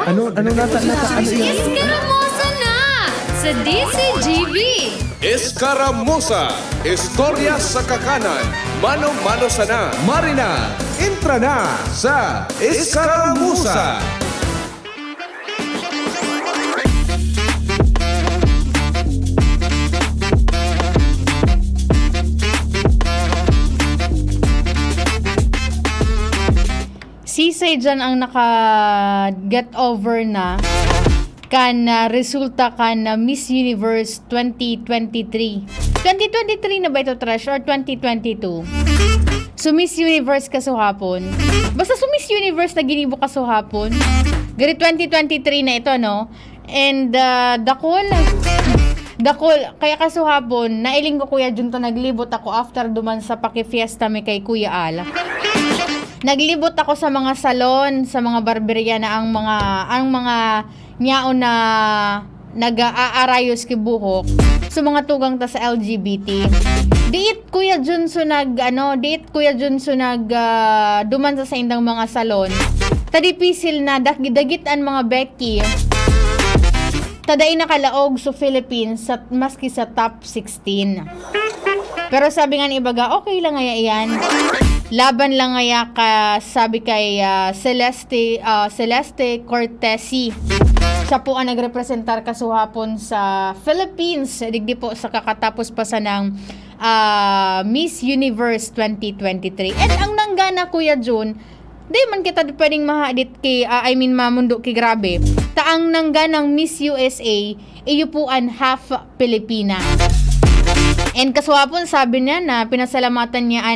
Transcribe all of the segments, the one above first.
Ano nata ano yan? Iskaramuza na sa DCGV. Escaramuza, istorya sa kakanan, mano-mano sana. Marina, entra na sa Escaramuza. Sisay dyan ang naka-get over na resulta ka na Miss Universe 2023. 2023 na ba ito, Trash? Or 2022? So, Miss Universe ka hapon. Basta so Miss Universe na ginibo ka hapon. Gari 2023 na ito, no? And, dakol, kaya hapon, nailing ko Kuya Junto, naglibot ako after duman sa pakifiesta may kay Kuya Ala. Naglibot ako sa mga salon, sa mga barberya na ang mga nyao na nag-aarayos ki buhok. So mga tugang ta sa LGBT. Diit Kuya Junso duman sa indang mga salon. Tadipisil na dagitan mga Becky. Taday nakalaog sa Philippines maski sa top 16. Pero sabi nga ni Ibaga, okay lang nga yan. Laban lang nga ka, sabi kay Celeste Cortesi. Siya po ang nagrepresentar kasuhapon sa Philippines. Digdi po sa kakatapos pa sa ng Miss Universe 2023. At ang nanggana Kuya Jun, di man kita pwedeng mahadit kay, mamundo kay grabe. Taang nangganang Miss USA, iyo po ang half Pilipina. And kasuhapon sabi niya na pinasalamatan niya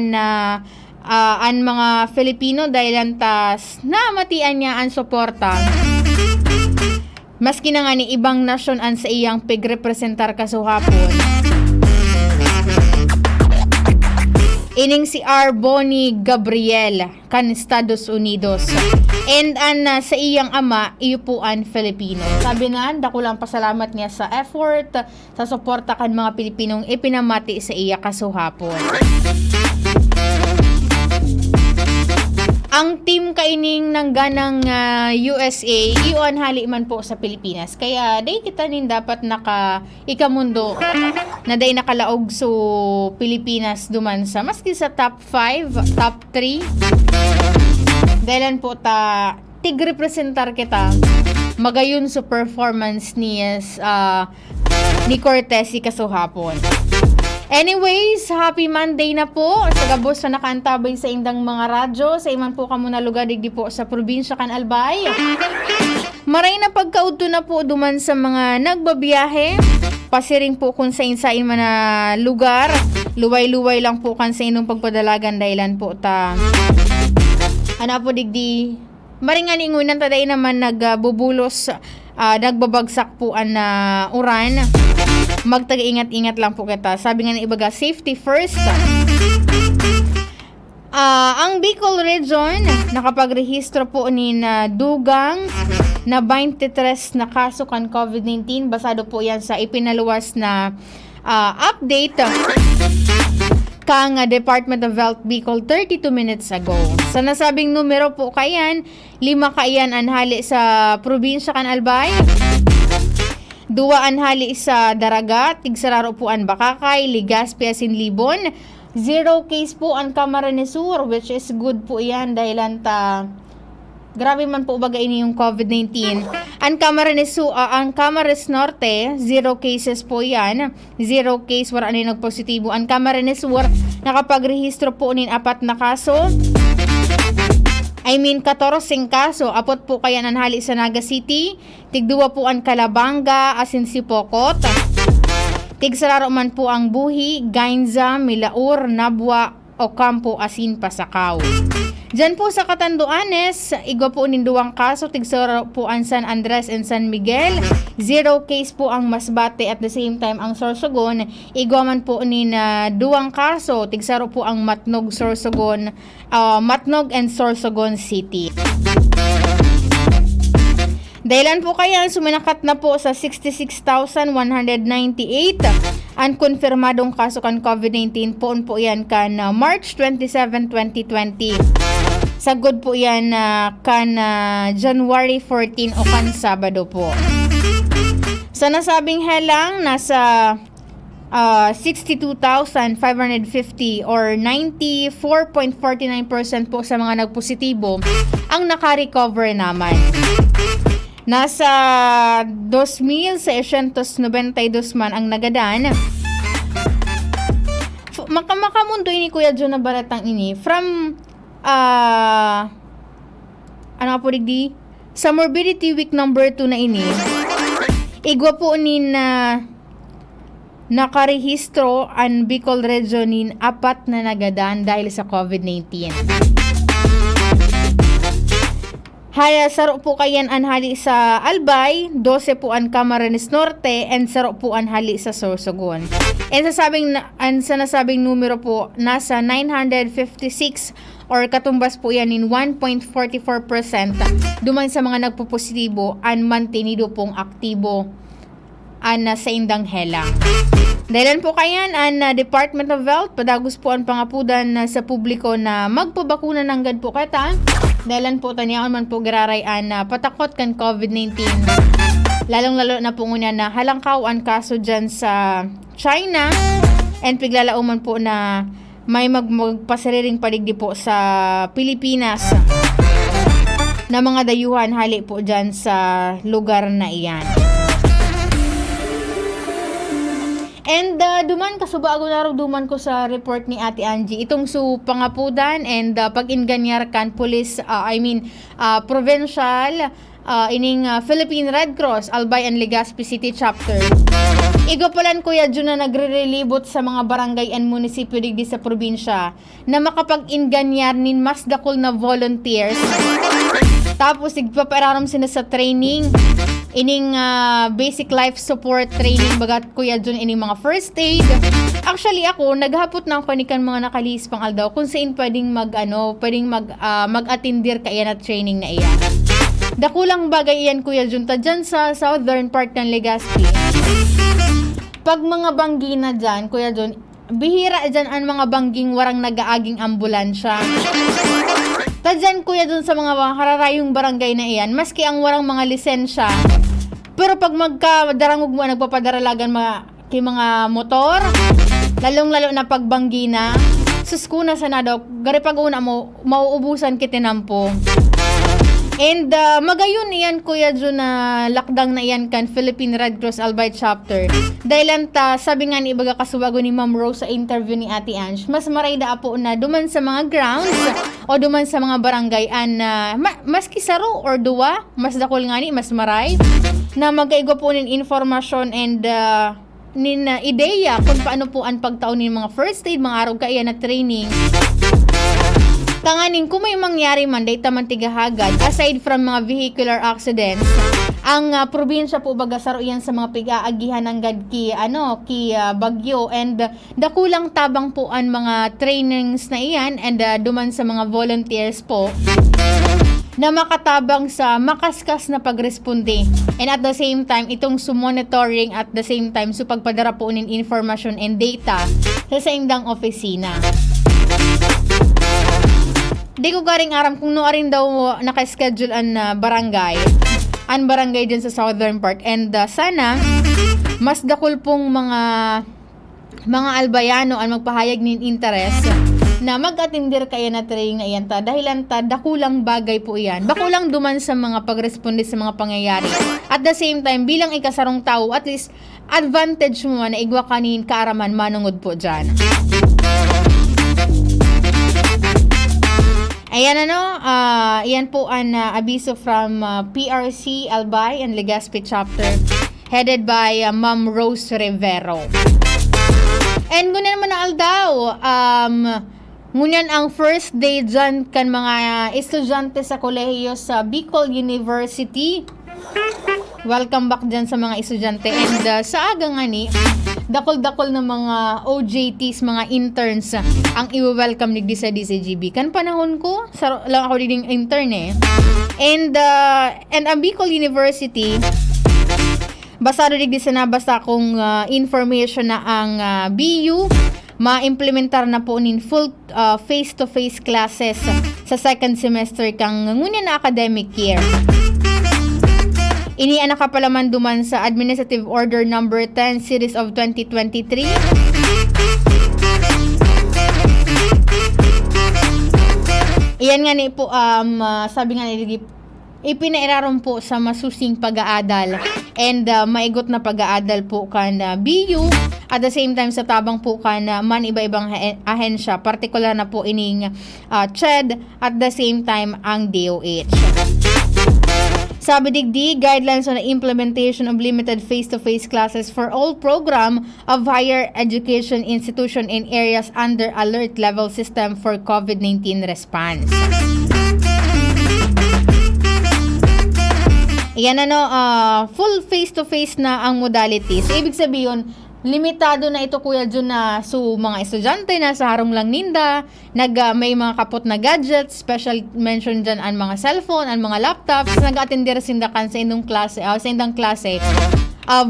ang mga Filipino dahil antas na matian niya ang suporta. Maski na nga ni ibang nasyon ang sa iyang pigrepresentar kasuhapon. Ining si R. Bonnie Gabriel kan Estados Unidos. And sa iyang ama, iyo po ang Filipino. Sabi na, dako lang pasalamat niya sa effort, sa suporta kan mga Pilipinong ipinamati sa iya kasuhapon. Ang team kaining ng ganang USA, iyon hali man po sa Pilipinas. Kaya day kita nin dapat ikamundo na day nakalaog so Pilipinas duman sa maski sa top 5, top 3. Dahilan po tig-representar kita magayon sa performance ni Cortesi kasuhapon. Anyways, happy Monday na po sa gabos na nakaantabay sa indang mga radyo, sa iman po kamo na lugar digdi po sa probinsya kan Albay. Maray na pagkaudto na po duman sa mga nagbabiyahe, pasiring po kung sa insain man na lugar, luway-luway lang po kan sa inyong pagpadalagan dahilan po po digdi maringan ingunan taday naman nagbubulos, nagbabagsak po ang uran. Magtag-ingat-ingat lang po kita. Sabi nga ng Ibaga, safety first. Ang Bicol Region, nakapagrehistro po ni dugang na 23 na kaso kan COVID-19. Basado po yan sa ipinaluwas na update kang Department of Health Bicol 32 minutes ago. Sa nasabing numero po kayan, 5 kayan anhali sa probinsya kan Albay. 2 anhali sa Daragat, tigsararo po ang Bakakay, Legazpi, Libon. 0 case po ang Camarines Sur, which is good po yan dahil grabe man po baga ini yung COVID-19. Ang Camarines Norte, 0 cases po yan. 0 case wala na nagpositibo. Ang Camarines Sur, nakapagrehistro po nin 4 na kaso. 14 kaso, apot po kaya nanhali sa Naga City, tig-2 po ang Calabanga, Sipocot, tig-sararo man po ang Buhi, Gainza, Milaur, Nabwa, Ocampo, Pasakaw. Diyan po sa Catanduanes, igwa po nin 2 kaso, tig-sararo po ang San Andres and San Miguel, 0 case po ang Masbate at the same time ang Sorsogon, igwa man po nin 2 kaso, tig-sararo po ang Matnog, Sorsogon, Matnog and Sorsogon City. Dahilan po kaya suminakat na po sa 66,198 ang konfirmadong kaso kan COVID-19 po yan kan March 27, 2020. Sagod po yan kan January 14 o kan Sabado po. Sa nasabing helang, nasa 62,550 or 94.49% po sa mga nagpositibo ang naka-recover naman. Nasa 2,692 man ang nagadan. Makamundo ini Kuya John na baratang ini from ano po digdi sa morbidity week number 2 na ini. Igwa po ni na nakarehistro ang Bicol Region nin 4 na nagadan dahil sa COVID-19. Haya saro po kayan an hali sa Albay, 12 po an Camarines Norte, and saro po an hali sa Sorsogon. And sa nasabing numero po, nasa 956 or katumbas po yan in 1.44% duman sa mga nagpupositibo an mantenido pong aktibo an sa indang helang. Dahilan po kayan ang Department of Health, padagos po ang pangapudan sa publiko na magpabakuna ng gad po kata. Dahilan po taniyaon man po gararayan na patakot kan COVID-19. Lalong-lalo na po ngunyan na halangkaw ang kaso dyan sa China and piglalao man po na may magpasariring paligdi po sa Pilipinas na mga dayuhan hali po dyan sa lugar na iyan. And duman kasubago na rin duman ko sa report ni Ate Angie itong su pangapudan and pag-inganyar kan police provincial ining Philippine Red Cross Albay and Legazpi City Chapter. Igapalan Kuya Jun na nagre-relibot sa mga barangay and munisipyo digdi sa probinsya na makapag-inganyar nin mas dakol na volunteers. Tapos igpapararam sila sa training ining basic life support training bagat Kuya Jun ining mga first aid. Actually ako naghapot na ako ni kan mga nakalihis pang aldaw kung saan pwedeng mag-attendir kaya na training na iyan. Dakulang bagay iyan Kuya Jun ta dyan sa southern part ng Legazpi. Pag mga banggi na dyan Kuya Jun, bihira dyan ang mga bangging warang nag-aaging ambulansya. Tadyan Kuya dun sa mga hararayong barangay na iyan, maski ang warang mga lisensya. Pero pag magkadarangog mo, nagpapadaralagan kay mga motor, lalong-lalo na pagbanggi na, suskuna sa nadok, gari pag una mo, mauubusan kitinampo. And magayon iyan Kuya Jun na lakdang na iyan kan Philippine Red Cross Albay Chapter. Dahil sabi nga ni ibaga kasubago ni Ma'am Rose sa interview ni Ate Ange, mas maray da po na duman sa mga grounds o duman sa mga barangay maski saro or duwa, mas dakol nga ni, mas maray na magkaigo po nin informasyon and nin ideya kung paano po ang pagtaon nin mga first aid, mga araw kaya na training. Tanganin kung may mangyari man dahil taman tigahagad aside from mga vehicular accidents, ang probinsya po baga saro yan sa mga pig-aagihan ng gad ki bagyo and dakulang tabang po ang mga trainings na iyan and duman sa mga volunteers po na makatabang sa makaskas na pagresponde and at the same time itong monitoring at the same time pagpadara po nin information and data sa indang opisina. Di ko garing aram kung no arin daw naka-schedule ang barangay dyan sa southern part and sana mas dakol pong mga albayano ang magpahayag nin interest na mag-attendir kaya na training na iyan ta dahilan ta dakulang bagay po iyan bakulang duman sa mga pagresponde sa mga pangyayari at the same time bilang ikasarong tao at least advantage mo na igwa kanin kaaraman manungod po dyan. Ayan yan po ang abiso from PRC Albay and Legazpi Chapter headed by Ma'am Rose Rivero. And ngunan naman na aldaw, ngunyan ang first day dyan kan mga estudyante sa kolehiyo sa Bicol University. Welcome back dyan sa mga estudyante and sa aga nga ni dakol-dakol na mga OJTs, mga interns ang i-welcome ni sa DCGB. Kan panahon ko, lang ako ding intern eh. And ang Bicol University, basado digdi sa nabasa kong information na ang BU ma-implementar na po nin full face-to-face classes sa second semester kang ngunya na academic year. Ini ang nakapalaman duman sa Administrative Order Number 10 Series of 2023. Iyan nga ni po, sabi nga ni ipinairaron po sa masusing pag-aadal and maigot na pag-aadal po kan BU at the same time sa tabang po kan man iba-ibang ahensya, partikular na po ining CHED at the same time ang DOH. Sabi digdi, guidelines on the implementation of limited face-to-face classes for all program of higher education institution in areas under alert level system for COVID-19 response. Yan full face-to-face na ang modalities. Ibig sabihin, limitado na ito Kuya Jun na mga estudyante na sa harong lang ninda, may mga kapot na gadgets, special mention dyan ang mga cellphone, ang mga laptops, nag-attender sindakan sa indang klase,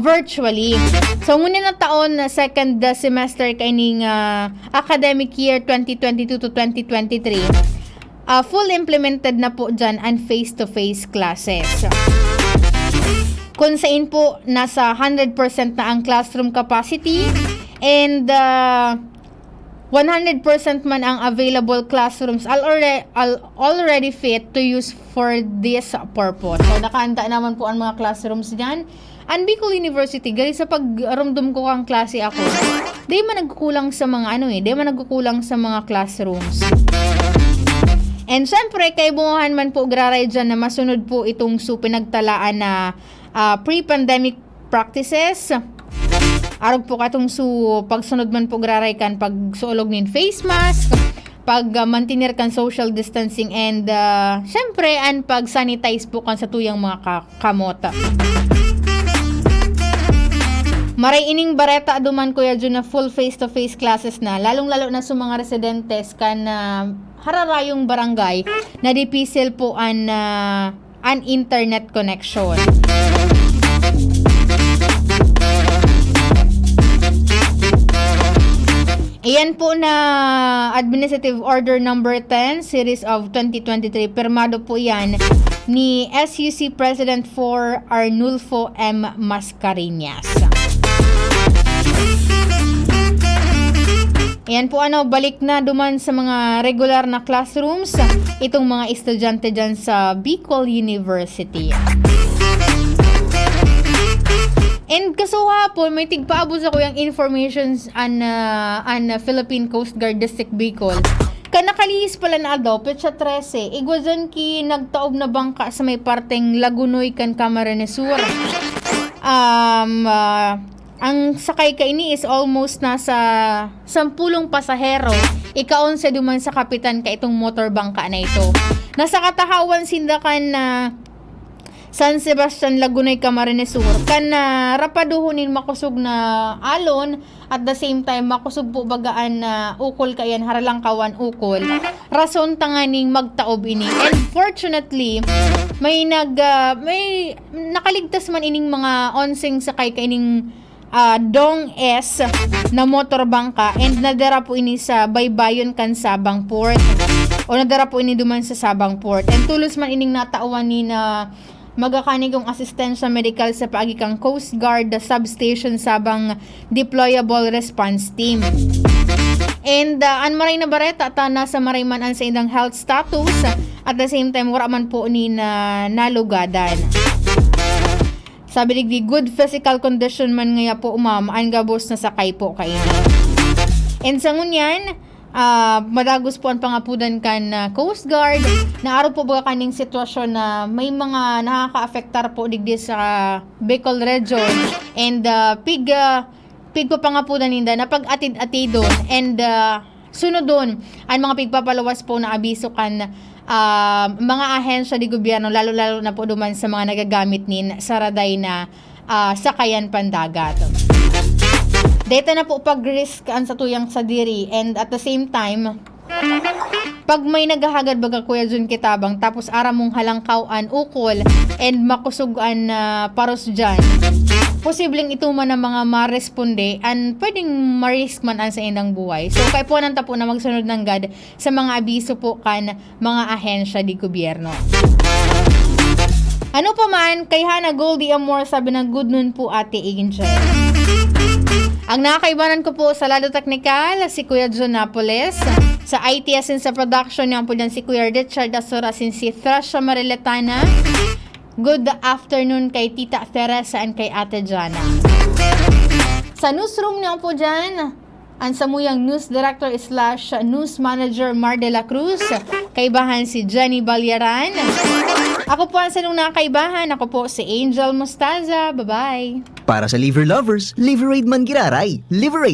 virtually. So muna na taon na second semester kaining academic year 2022 to 2023, full implemented na po dyan ang face-to-face classes. Kung saan po nasa 100% na ang classroom capacity and 100% man ang available classrooms already fit to use for this purpose. So nakahanda naman po ang mga classrooms diyan. Ang Bicol University, gali sa pagramdam ko kang klase ako, di man nagkukulang sa mga di man nagkukulang sa mga classrooms. And syempre, kay bungahan man po graray dyan na masunod po itong pinagtalaan na pre-pandemic practices. Arog po katong pagsunod man po graray kan pagsuolog nin face mask, mantinir kan social distancing and syempre ang pag-sanitize po kan sa tuyang mga kamota. Maray ining bareta duman Kuya Jun na full face-to-face classes na, lalong-lalo na sa mga residentes kan hararayong barangay na dipisil po an internet connection. Iyan po na Administrative Order Number 10 Series of 2023, pirmado po yan ni SUC President 4 Arnulfo M. Mascareñas. Ayan po balik na duman sa mga regular na classrooms itong mga estudyante dyan sa Bicol University. And kasuha po, may tigpaabos ako yung informations on Philippine Coast Guard District Bicol. Nakalihis pala na daw, petsa 13, igwa dyan ki nagtaob na bangka sa may parteng Lagunoy kan Camarines Sur. Ang sakay kaini is almost nasa 10 pasahero. Ika-11 duman sa kapitan ka itong motor bangka na ito. Nasa katahawan sindakan na San Sebastian, Lagunay, Camarines Sur. Rapaduhunin makusog na alon at the same time makusog po bagaan na ukol kayan haralang kawan ukol. Rason tanganing magtaob ini. And fortunately, may nakaligtas man ining mga onseng sakay kaining Dong S na motor bangka and nadara po ini sa Baybayon kan Sabang Port. O nadara po ini duman sa Sabang Port. And tulos man ining natauan ni na magakanigong asistensya medical sa paagikang Coast Guard substation Sabang Deployable Response Team. And ang maray na bareta nasa maray man ang sa indang health status at the same time wala man po ni na nalugadan. Sabi digdi good physical condition man ngaya po ma'am ang gabos na sakay po kayo. And sa ngunyan madagos po ang pangapudan kan Coast Guard na araw po baga kaning sitwasyon na may mga nakaka-affectar po digdi sa Bicol region and pig po pangapudan ninda na pag-atid-atidon and sunod doon ang mga pigpapalawas po na abiso kan mga ahensya di gobyerno lalo-lalo na po duman sa mga nagagamit nin sa raday na sakayan pandagat. Data na po pag-risk ang sa tuyang sa diri and at the same time pag may naghahagad baga Kuya Jun kitabang tapos ara mong halangkawan ukol and makusugan paros dyan posibleng ituman ng mga maresponde and pwedeng marisk man ang sa indang buhay. So kay po nanta po na magsunod ng God sa mga abiso po kan mga ahensya di gobyerno. Ano pa man, kay Hana Goldie Amor sabi ng good noon po Ate Angel. Ang nakakaibanan ko po sa Lado Technical, si Kuya John Napoles. Sa ITS and sa production niya po dyan si Kuya Richard Asura sin si Thrasha Mariletana. Good afternoon kay Tita Teresa and kay Ate Jana. Sa newsroom niya po dyan, ang samuyang news director / news manager Mar de la Cruz. Kaibahan si Jenny Balyaran. Ako po ang salong nakakaibahan. Ako po si Angel Mostaza. Bye-bye. Para sa liver lovers, Liverade man giraray. Liverade